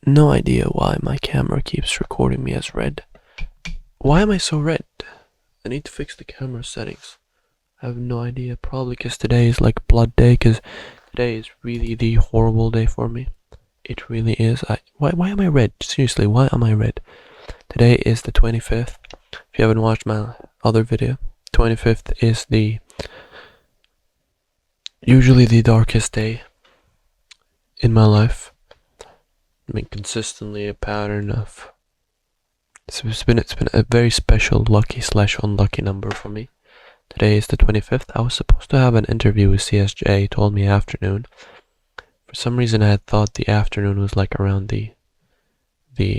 No idea why my camera keeps recording me as red. Why am I so red? I need to fix the camera settings. I have no idea. Probably because today is like blood day, because today is really the horrible day for me. It really is. Why am I red? Seriously, why am I red? Today is the 25th. If you haven't watched my other video, 25th is usually the darkest day in my life. I mean, consistently a pattern of. It's been a very special lucky / unlucky number for me. Today is the 25th. I was supposed to have an interview with CSJ. He told me afternoon. For some reason, I had thought the afternoon was like around the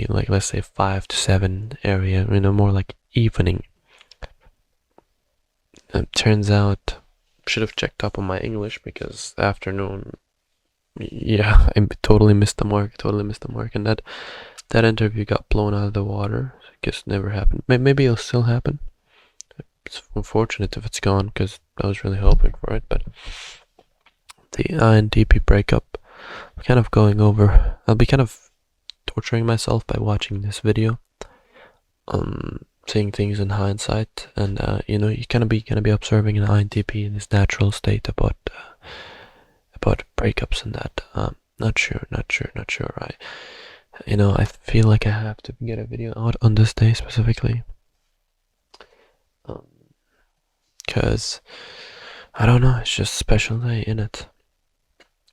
like, let's say 5 to 7 area. More like evening. It turns out, should have checked up on my English, because afternoon. Yeah, I totally missed the mark. And that interview got blown out of the water. I guess it never happened. Maybe it'll still happen. It's unfortunate if it's gone, because I was really hoping for it. But the INTP breakup, I'm kind of going over. I'll be kind of torturing myself by watching this video, seeing things in hindsight, and you kind of be observing an INTP in his natural state about breakups and that. Not sure. I feel like I have to get a video out on this day specifically. Because, I don't know, it's just a special day, innit?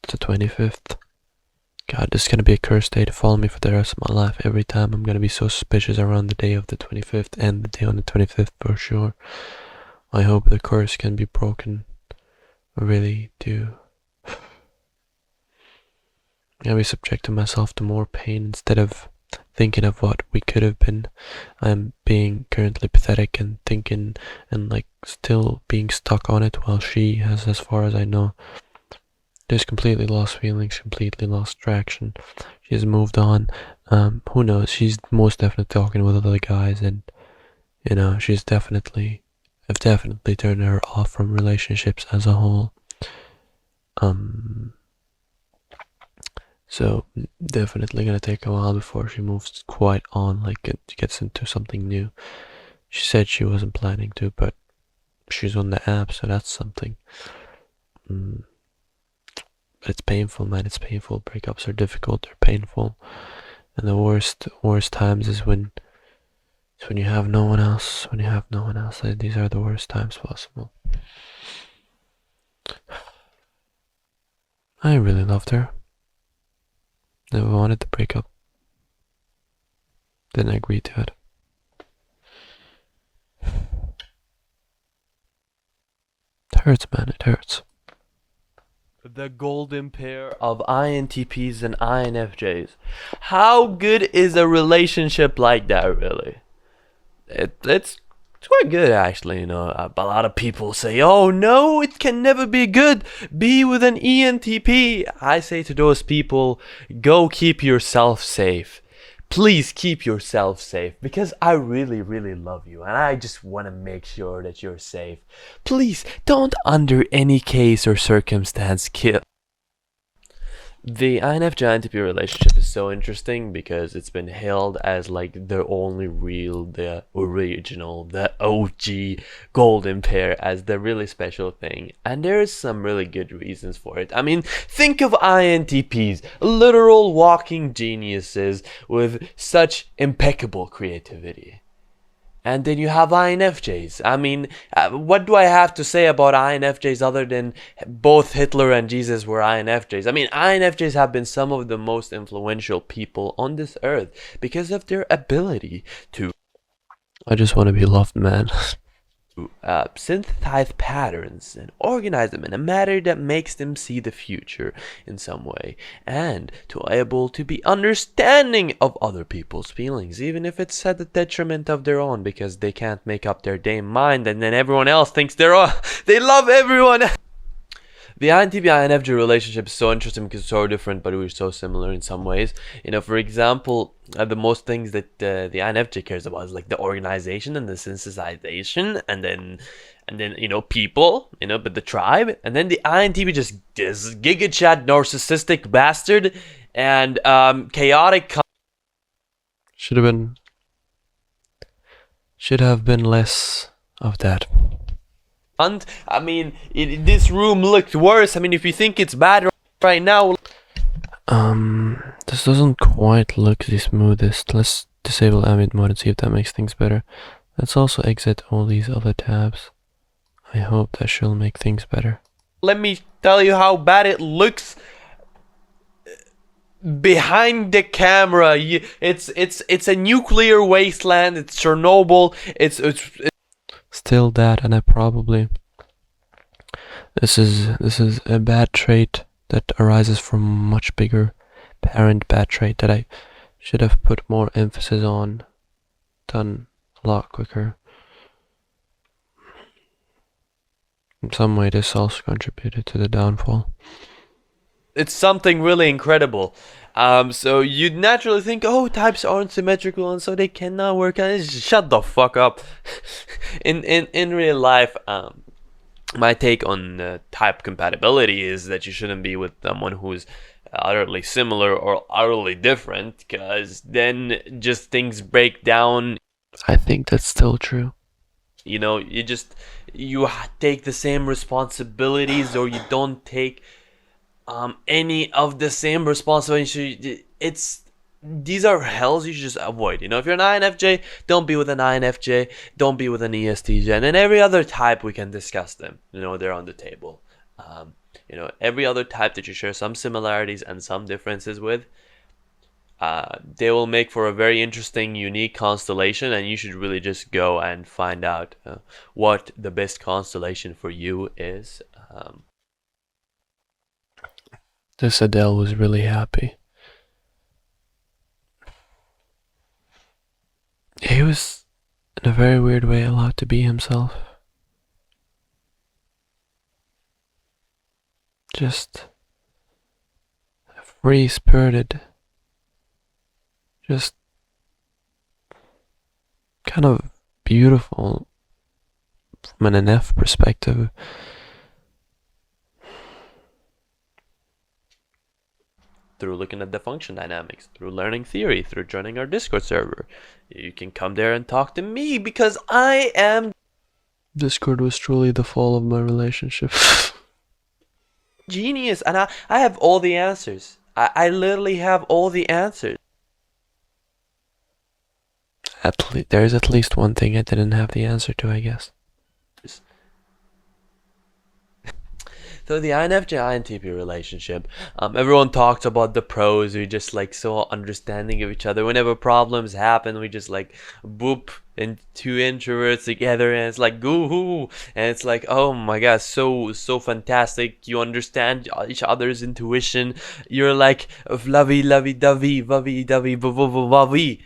It's the 25th. God, this is gonna be a cursed day to follow me for the rest of my life. Every time I'm gonna be so suspicious around the day of the 25th and the day on the 25th for sure. I hope the curse can be broken. I really do. I be subjecting myself to more pain instead of thinking of what we could have been. I'm being currently pathetic and thinking and like still being stuck on it, while she has, as far as I know, just completely lost feelings, completely lost traction. She's moved on. Who knows? She's most definitely talking with other guys, and I've definitely turned her off from relationships as a whole. So definitely gonna take a while before she moves quite on, like gets into something new. She said she wasn't planning to, but she's on the app, so that's something. But it's painful, man. It's painful. Breakups are difficult. They're painful, and the worst times is when you have no one else. When you have no one else, these are the worst times possible. I really loved her. Never wanted to break up. Didn't agree to it. It hurts, man. It hurts. The golden pair of INTPs and INFJs. How good is a relationship like that, really? It's quite good, actually. A lot of people say, oh no, it can never be good, be with an ENTP. I say to those people, go keep yourself safe. Please keep yourself safe, because I really, really love you, and I just want to make sure that you're safe. Please don't, under any case or circumstance, kill. The INFJ-INTP relationship is so interesting because it's been hailed as like the only real, the original, the OG golden pair, as the really special thing. And there's some really good reasons for it. I mean, think of INTPs, literal walking geniuses with such impeccable creativity. And then you have INFJs. I mean, what do I have to say about INFJs other than both Hitler and Jesus were INFJs? I mean, INFJs have been some of the most influential people on this earth because of their ability to... I just want to be loved, man. Synthesize patterns and organize them in a manner that makes them see the future in some way, and to able to be understanding of other people's feelings, even if it's at the detriment of their own, because they can't make up their damn mind, and then everyone else thinks they love everyone. The INTP-INFJ relationship is so interesting because it's so different, but we're so similar in some ways. For example, the most things that the INFJ cares about is like the organization and the sensitization, and then people, but the tribe, and then the INTP just this giga chat narcissistic bastard and chaotic. Should have been less of that. I mean, this room looked worse. I mean, if you think it's bad right now. This doesn't quite look the smoothest. Let's disable ambient mode and see if that makes things better. Let's also exit all these other tabs. I hope that she'll make things better. Let me tell you how bad it looks behind the camera. It's a nuclear wasteland. It's Chernobyl. It's still that, and I probably this is a bad trait that arises from much bigger parent bad trait that I should have put more emphasis on, done a lot quicker. In some way, this also contributed to the downfall. It's something really incredible. So you'd naturally think, oh, types aren't symmetrical and so they cannot work out. Shut the fuck up. in real life, my take on type compatibility is that you shouldn't be with someone who's utterly similar or utterly different, because then just things break down. I think that's still true. You know, you take the same responsibilities, or you don't take any of the same responsibilities. These are hells you should just avoid. You know, if you're an INFJ, don't be with an INFJ, don't be with an ESTJ, and then every other type we can discuss them. You know, they're on the table. You know, every other type that you share some similarities and some differences with, they will make for a very interesting, unique constellation, and you should really just go and find out what the best constellation for you is. This Adele was really happy. He was, in a very weird way, allowed to be himself. Just free-spirited. Just kind of beautiful from an NF perspective. Through looking at the function dynamics, through learning theory, through joining our Discord server. You can come there and talk to me because I am... Discord was truly the fall of my relationship. Genius, and I have all the answers. I literally have all the answers. There's at least one thing I didn't have the answer to, I guess. So the INFJ-INTP relationship, everyone talks about the pros. We just like so understanding of each other. Whenever problems happen, we just like boop, and two introverts together, and it's like goo-hoo, and it's like, oh my god, so fantastic. You understand each other's intuition. You're like lovey-dovey, vovey-dovey,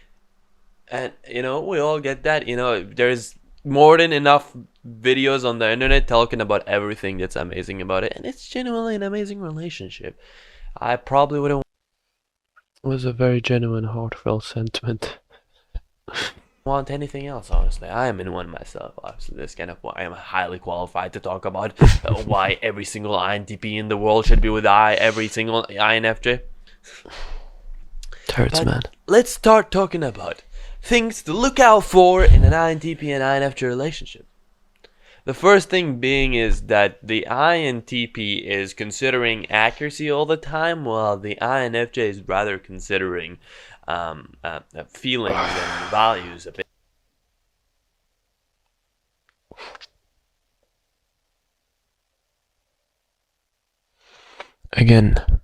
and you know, we all get that. You know, there's more than enough videos on the internet talking about everything that's amazing about it, and it's genuinely an amazing relationship. I probably wouldn't... It was a very genuine, heartfelt sentiment. Want anything else, honestly. I am in one myself. Obviously, this kind of why I am highly qualified to talk about why every single INTP in the world should be with every single INFJ. It hurts, man. Let's start talking about things to look out for in an INTP and INFJ relationship. The first thing being is that the INTP is considering accuracy all the time, while the INFJ is rather considering feelings and values a bit. Again,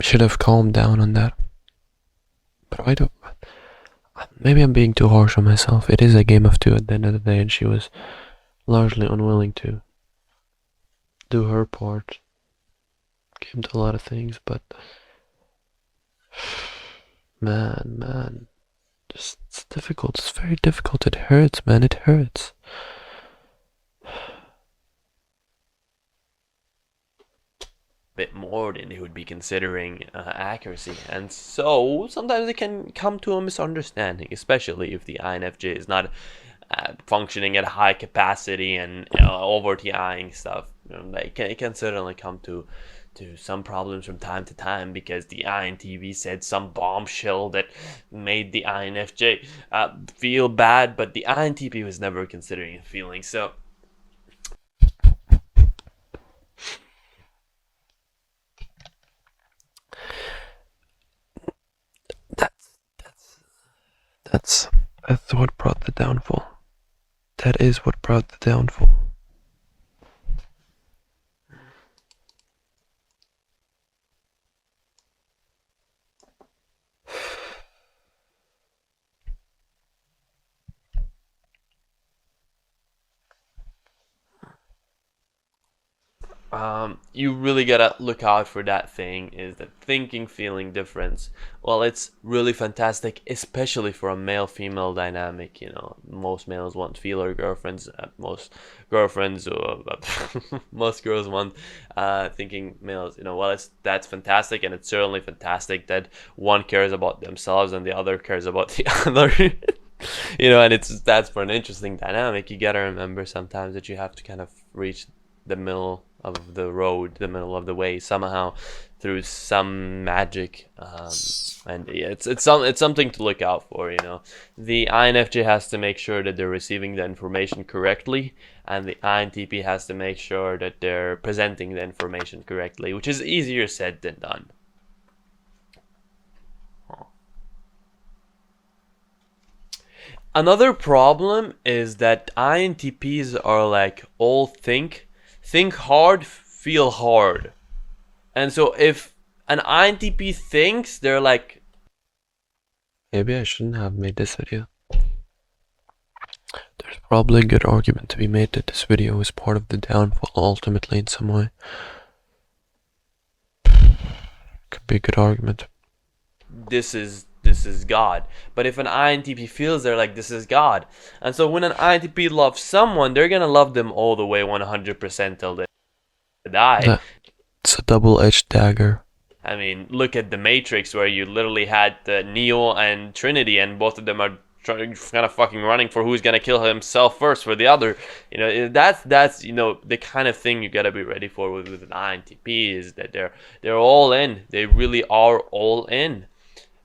should have calmed down on that. But I don't... Maybe I'm being too harsh on myself. It is a game of two at the end of the day, and she was largely unwilling to do her part. Came to a lot of things, but man, just, it's difficult. It's very difficult. It hurts, man. It hurts. Bit more than they would be considering accuracy, and so sometimes it can come to a misunderstanding, especially if the INFJ is not functioning at high capacity and over TIing stuff. You know, it can certainly come to to some problems from time to time because the INTP said some bombshell that made the INFJ feel bad, but the INTP was never considering a feeling. So that's what brought the downfall. That is what brought the downfall. You really gotta look out for that thing, is the thinking feeling difference. Well, it's really fantastic, especially for a male female dynamic. Most males want feeler girlfriends, most girlfriends or most girls want thinking males. Well, that's fantastic, and it's certainly fantastic that one cares about themselves and the other cares about the other. And that's for an interesting dynamic. You gotta remember sometimes that you have to kind of reach the middle of the road, the middle of the way somehow, through some magic, and yeah, it's something to look out for. The INFJ has to make sure that they're receiving the information correctly, and the INTP has to make sure that they're presenting the information correctly, which is easier said than done. Another problem is that INTPs are like all think hard, feel hard. And so if an INTP thinks, they're like, maybe I shouldn't have made this video. There's probably a good argument to be made that this video is part of the downfall ultimately in some way. Could be a good argument. This is God. But if an INTP feels, they're like, this is God. And so when an INTP loves someone, they're gonna love them all the way 100% till they die. It's a double-edged dagger. I mean, look at The Matrix, where you literally had Neo and Trinity, and both of them are kind of fucking running for who's gonna kill himself first for the other. That's the kind of thing you gotta be ready for with an INTP, is that they're all in. They really are all in.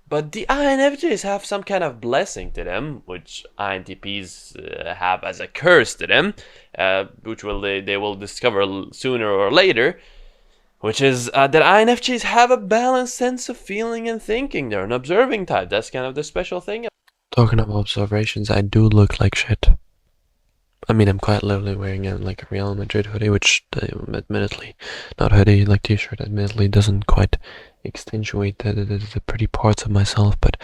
But the INFJs have some kind of blessing to them, which INTPs have as a curse to them, which they will discover sooner or later, which is that INFJs have a balanced sense of feeling and thinking. They're an observing type. That's kind of the special thing. Talking about observations, I do look like shit. I mean, I'm quite literally wearing a Real Madrid hoodie, which admittedly, not hoodie, t-shirt, admittedly doesn't quite accentuate the pretty parts of myself, but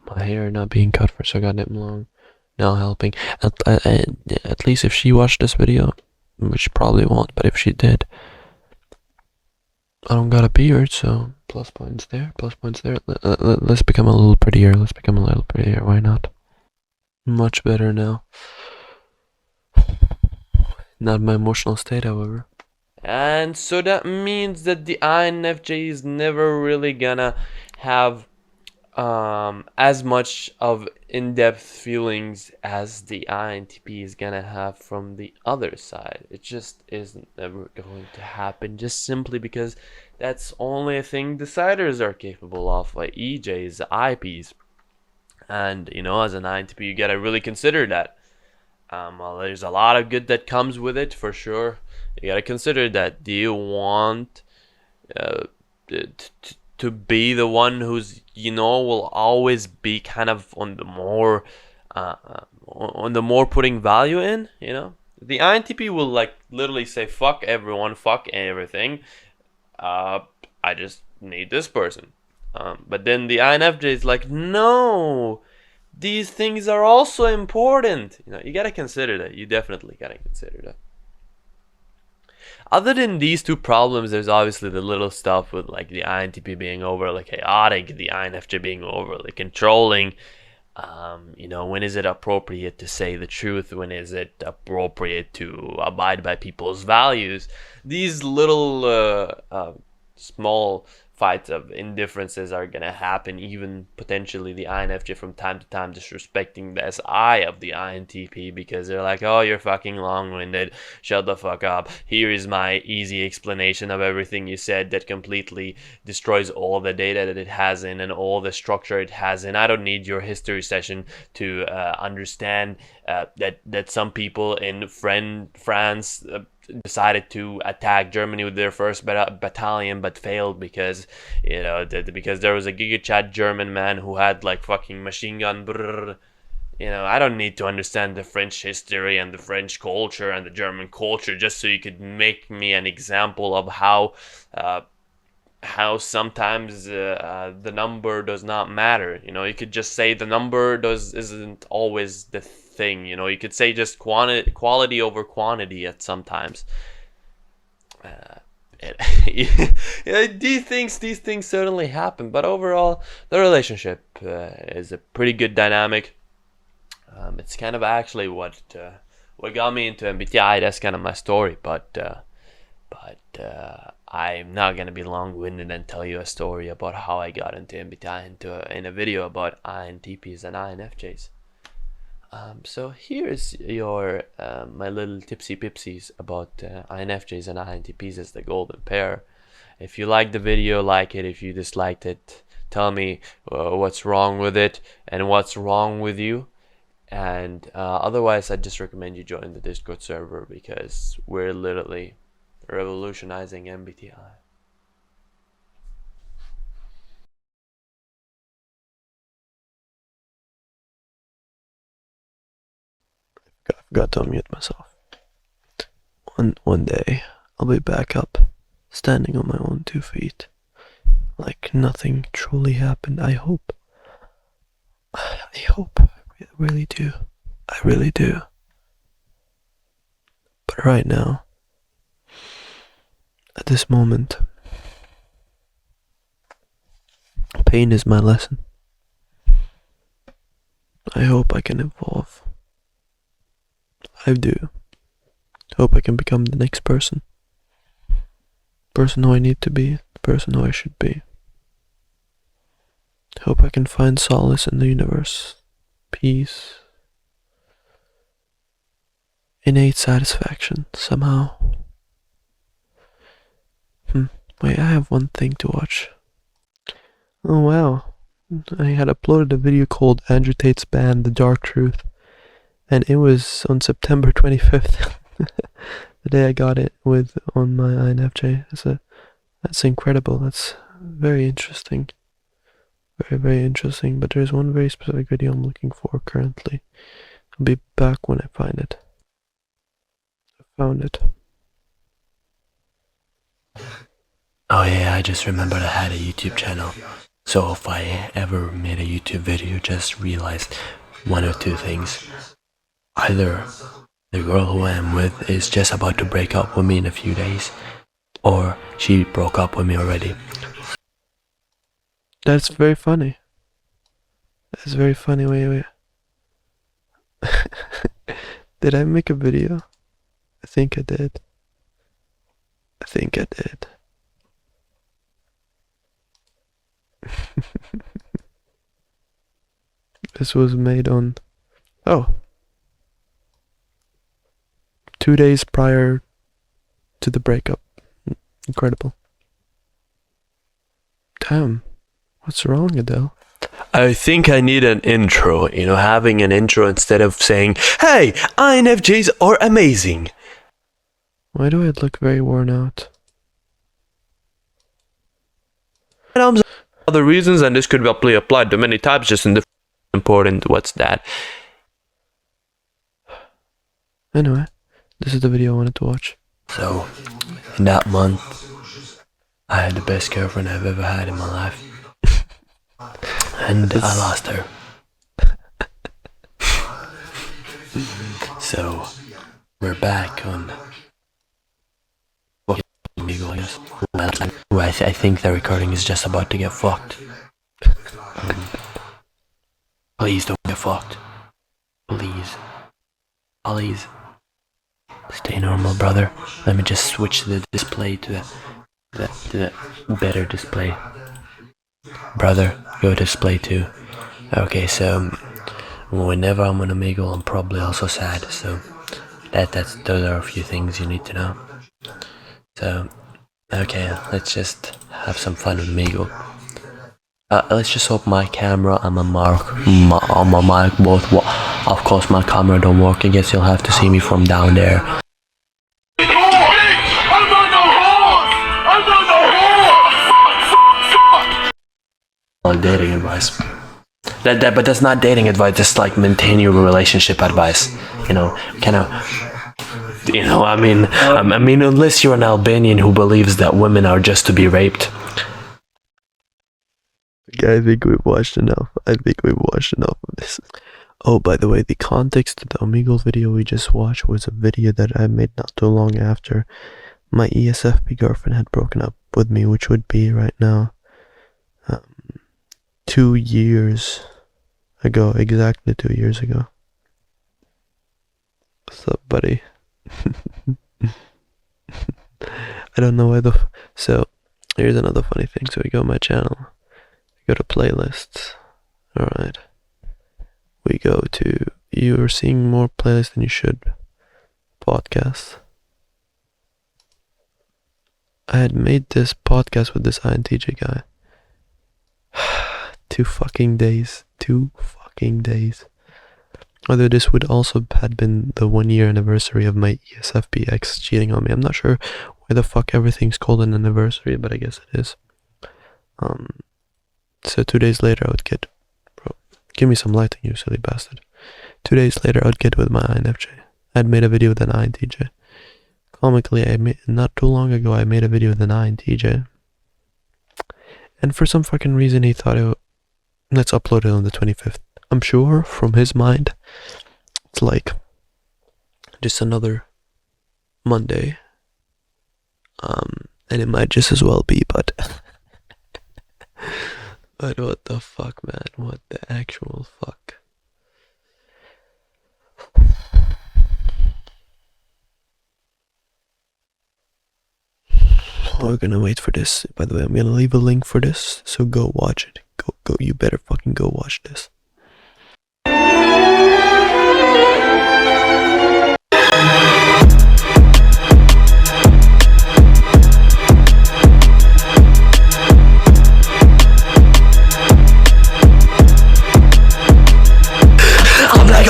my hair not being cut for so goddamn long, now helping. At least if she watched this video, which she probably won't, but if she did, I don't got a beard, so plus points there, plus points there. Let's become a little prettier, why not? Much better now. Not my emotional state, however. And so that means that the INFJ is never really gonna have as much of in-depth feelings as the INTP is gonna have from the other side. It just isn't ever going to happen, just simply because that's only a thing deciders are capable of, like EJs, IPs. And as an INTP, you gotta really consider that. Well, there's a lot of good that comes with it, for sure. You gotta consider that. Do you want to be the one who's will always be kind of on the more putting value in? The INTP will literally say fuck everyone, fuck everything. I just need this person. But then the INFJ is like, no, these things are also important. You gotta consider that. You definitely gotta consider that. Other than these two problems, there's obviously the little stuff with the INTP being overly chaotic, the INFJ being overly controlling. When is it appropriate to say the truth? When is it appropriate to abide by people's values? These little small fights of indifferences are gonna happen, even potentially the INFJ from time to time disrespecting the SI of the INTP because they're like, oh, you're fucking long-winded, shut the fuck up, here is my easy explanation of everything you said that completely destroys all the data that it has in and all the structure it has in. I don't need your history session to understand that some people in France decided to attack Germany with their first battalion but failed because because there was a gigachad German man who had like fucking machine gun. I don't need to understand the French history and the French culture and the German culture just so you could make me an example of how sometimes the number does not matter. You could just say the number isn't always the thing. You could say just quality over quantity at sometimes. These things certainly happen, but overall the relationship is a pretty good dynamic. It's kind of actually what got me into MBTI. That's kind of my story, but I'm not gonna be long-winded and tell you a story about how I got into MBTI in a video about INTPs and INFJs. So here's your my little tipsy pipsies about INFJs and INTPs as the golden pair. If you liked the video, like it. If you disliked it, tell me what's wrong with it and what's wrong with you. And otherwise, I just recommend you join the Discord server because we're literally revolutionizing MBTI. I forgot to unmute myself. One day, I'll be back up, standing on my own 2 feet, like nothing truly happened. I hope. I really do. I really do. But right now, at this moment, pain is my lesson. I hope I can evolve. I do. Hope I can become the next person. Person who I need to be, the person who I should be. Hope I can find solace in the universe, peace, innate satisfaction somehow. Wait, I have one thing to watch. Oh wow. I had uploaded a video called Andrew Tate's band, The Dark Truth. And it was on September 25th. The day I got it on my INFJ. That's incredible. That's very interesting. Very, very interesting. But there's one very specific video I'm looking for currently. I'll be back when I find it. I found it. Oh yeah, I just remembered I had a YouTube channel. So if I ever made a YouTube video, just realized one or two things. Either the girl who I am with is just about to break up with me in a few days, or she broke up with me already. That's very funny. That's very funny. Wait. Did I make a video? I think I did. This was made on 2 days prior to the breakup. Incredible. Damn, what's wrong, Adele? I think I need an intro, having an intro instead of saying, hey, INFJs are amazing. Why do I look very worn out? Other reasons, and this could be applied to many types, just in the important what's that. Anyway, this is the video I wanted to watch. So, in that month, I had the best girlfriend I've ever had in my life. And I lost her. So, we're back on I think the recording is just about to get fucked. Please don't get fucked. Please. Stay normal, brother. Let me just switch the display to That better display. Brother, go display too. Okay, so whenever I'm on Omegle, I'm probably also sad. So those are a few things you need to know. So okay, let's just have some fun with Omegle. Let's just hope my camera and my mic both work. Of course, my camera don't work. I guess you'll have to see me from down there. On dating advice. But that's not dating advice. Just like maintain your relationship advice. You know, kind of. You know, I mean, unless you're an Albanian who believes that women are just to be raped. I think we've watched enough. I think we've watched enough of this. Oh, by the way, the context of the Omegle video we just watched was a video that I made not too long after my ESFP girlfriend had broken up with me, which would be right now 2 years ago, exactly 2 years ago. What's up, buddy? I don't know why so here's another funny thing. So we go to my channel, we go to playlists. Alright, we go to, you're seeing more playlists than you should, podcasts. I had made this podcast with this INTJ guy. 2 fucking days. Although this would also had been the 1 year anniversary of my ESFP ex cheating on me. I'm not sure why the fuck everything's called an anniversary, but I guess it is. So 2 days later I would get, bro, give me some lighting, you silly bastard. 2 days later I would get with my INFJ. I'd made a video with an INTJ. Comically, not too long ago I made a video with an INTJ. And for some fucking reason he thought let's upload it on the 25th. I'm sure from his mind it's like just another Monday, and it might just as well be, but but what the fuck, man, what the actual fuck. We're gonna wait for this. By the way, I'm gonna leave a link for this, so go watch it. Go, you better fucking go watch this.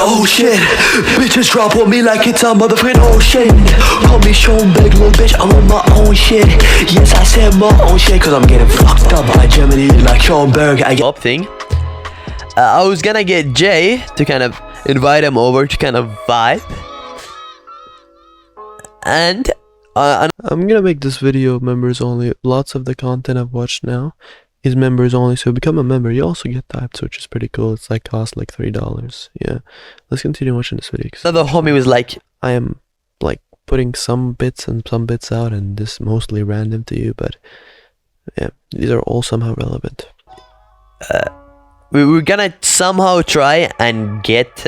Oh shit, bitches drop on me like it's a motherfucking ocean. Call me Schoenberg, little bitch, I'm on my own shit. Yes, I said my own shit, cause I'm getting fucked up by Germany like Schoenberg. Up thing. I was gonna get Jay to kind of invite him over to kind of vibe. And I'm gonna make this video members only. Lots of the content I've watched now is members only, so become a member. You also get typed, which is pretty cool. It's like cost like $3. Yeah, let's continue watching this video. So the homie was like, I am like putting some bits and some bits out, and this mostly random to you, but yeah, these are all somehow relevant. We were gonna somehow try and get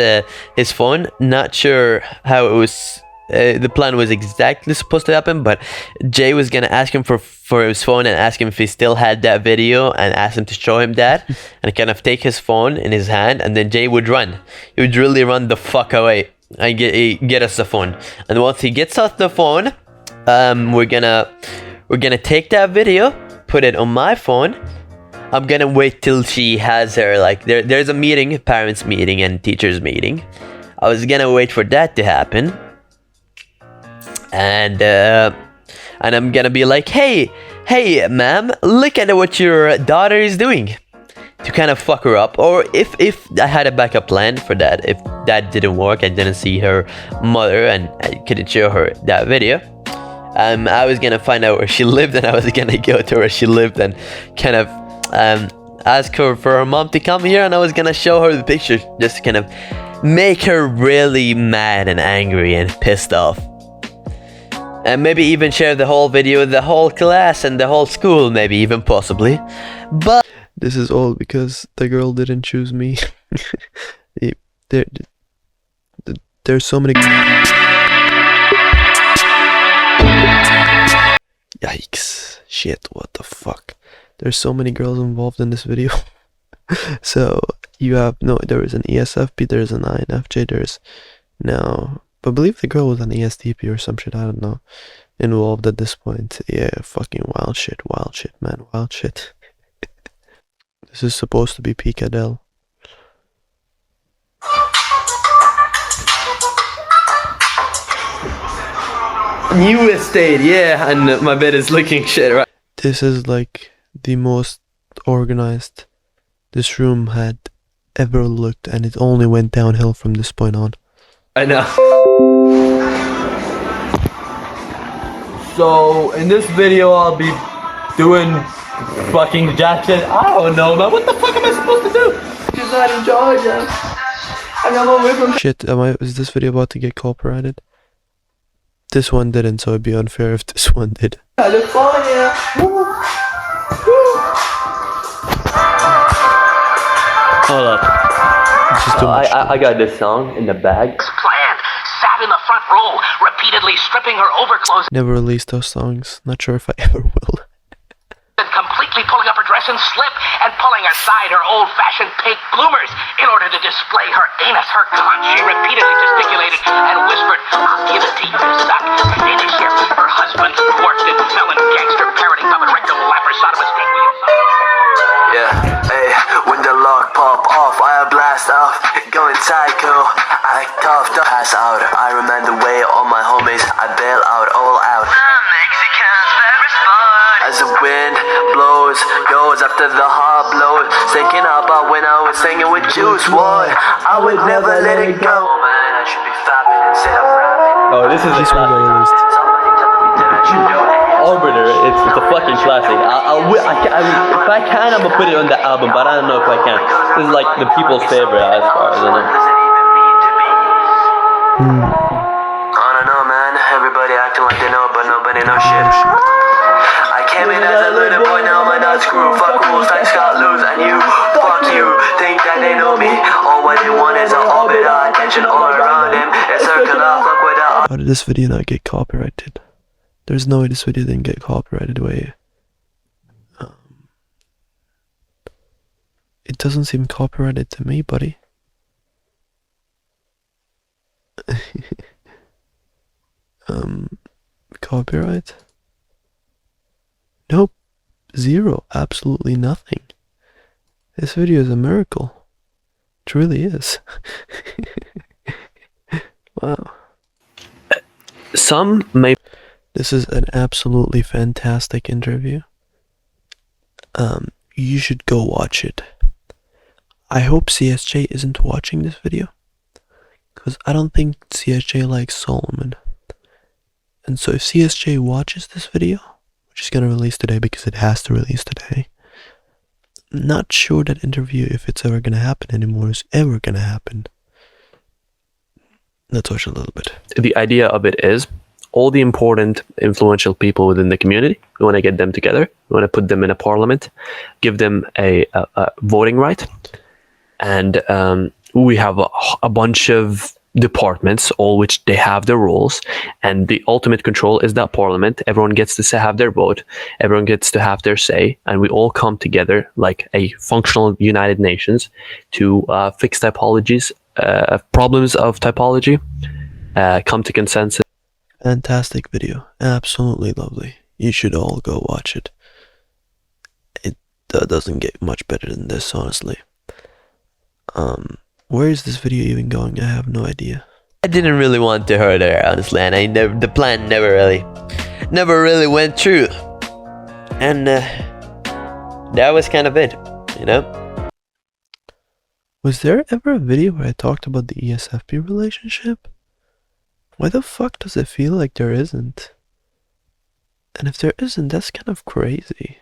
his phone. Not sure how it was. The plan was exactly supposed to happen, but Jay was gonna ask him for his phone and ask him if he still had that video, and ask him to show him that, and kind of take his phone in his hand, and then Jay would run. He would really run the fuck away and get us the phone. And once he gets us the phone, we're gonna take that video, put it on my phone. I'm gonna wait till she has her, like, there's a meeting, parents meeting and teachers meeting. I was gonna wait for that to happen. And I'm gonna be like, hey ma'am, look at what your daughter is doing, to kind of fuck her up. Or if I had a backup plan for that, if that didn't work, I didn't see her mother and I couldn't show her that video, I was gonna find out where she lived, and I was gonna go to where she lived and kind of ask her for her mom to come here, and I was gonna show her the picture just to kind of make her really mad and angry and pissed off. And maybe even share the whole video with the whole class and the whole school, maybe even possibly. But this is all because the girl didn't choose me. There's so many. Yikes. Shit, what the fuck. There's so many girls involved in this video. So, you have, no, there is an ESFP, there's an INFJ, there's now, I believe the girl was an ESTP or some shit, I don't know, involved at this point. Yeah, fucking wild shit, man, wild shit. This is supposed to be peak Adele. New estate, yeah, and my bed is looking shit, right? This is like the most organized this room had ever looked, and it only went downhill from this point on. I know. So in this video I'll be doing fucking jack shit. I don't know, man. What the fuck am I supposed to do? She's not in Georgia. I got away from shit. Is this video about to get copyrighted? This one didn't, so it'd be unfair if this one did. California. Hold up. I got this song in the bag. Planned, sat in the front row, repeatedly stripping her overclothes. Never released those songs. Not sure if I ever will. And completely pulling up her dress and slip and pulling aside her old-fashioned pink bloomers in order to display her anus, her cunt. She repeatedly gesticulated and whispered, "I'll give it to you to suck. Finish him." Her husband worked in felon gangster parroting puppet rectum laparostomist. Yeah, hey, when the lock pop off, I blast off, going psycho, I tough to pass out. I remember the way all my homies, I bail out, all out. Mexican's favorite spot. As the wind blows, goes after the hard blows, thinking about when I was singing with Juice WRLD, I would never let it go. Man, I should be fapping instead of rapping. Oh, this is This one got released. Somebody tell me that I should do it. Orbiter, it's a fucking classic. If I can, I'm gonna put it on the album, but I don't know if I can. This is like the people's favorite as far as I know. I don't know, man. Everybody acting like they know, but nobody knows shit. I came in as a little boy, now my nuts grew. Fuck rules like Scott Lewis and you. Fuck you. Think that they know me. All what they want is an orbit of attention all around them. It's circular, fuck without. How did this video not get copyrighted? There's no way this video didn't get copyrighted way. It doesn't seem copyrighted to me, buddy. Copyright? Nope. Zero. Absolutely nothing. This video is a miracle. It really is. Wow. Some may. This is an absolutely fantastic interview. You should go watch it. I hope CSJ isn't watching this video, because I don't think CSJ likes Solomon. And so if CSJ watches this video, which is gonna release today because it has to release today, I'm not sure that interview, if it's ever gonna happen anymore, is ever gonna happen. Let's watch a little bit. The idea of it is all the important, influential people within the community, we want to get them together. We want to put them in a parliament, give them a voting right. And we have a bunch of departments, all which they have their roles. And the ultimate control is that parliament. Everyone gets to have their vote. Everyone gets to have their say. And we all come together like a functional United Nations to fix typologies, problems of typology, come to consensus. Fantastic video. Absolutely lovely. You should all go watch it. It doesn't get much better than this, honestly. Where is this video even going? I have no idea. I didn't really want to hurt her, honestly, and the plan never really went through. And that was kind of it, you know? Was there ever a video where I talked about the ESFP relationship? Why the fuck does it feel like there isn't? And if there isn't, that's kind of crazy.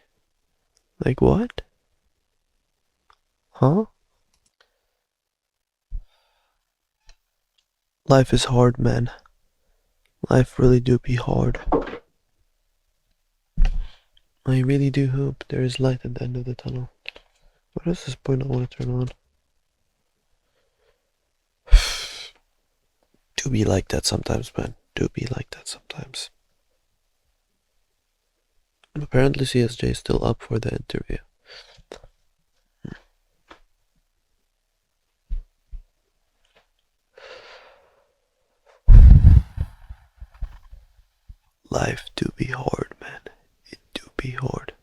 Like what? Huh? Life is hard, man. Life really do be hard. I really do hope there is light at the end of the tunnel. What is this point I want to turn on? Do be like that sometimes, man. Do be like that sometimes. Apparently CSJ is still up for the interview. Life do be hard, man. It do be hard.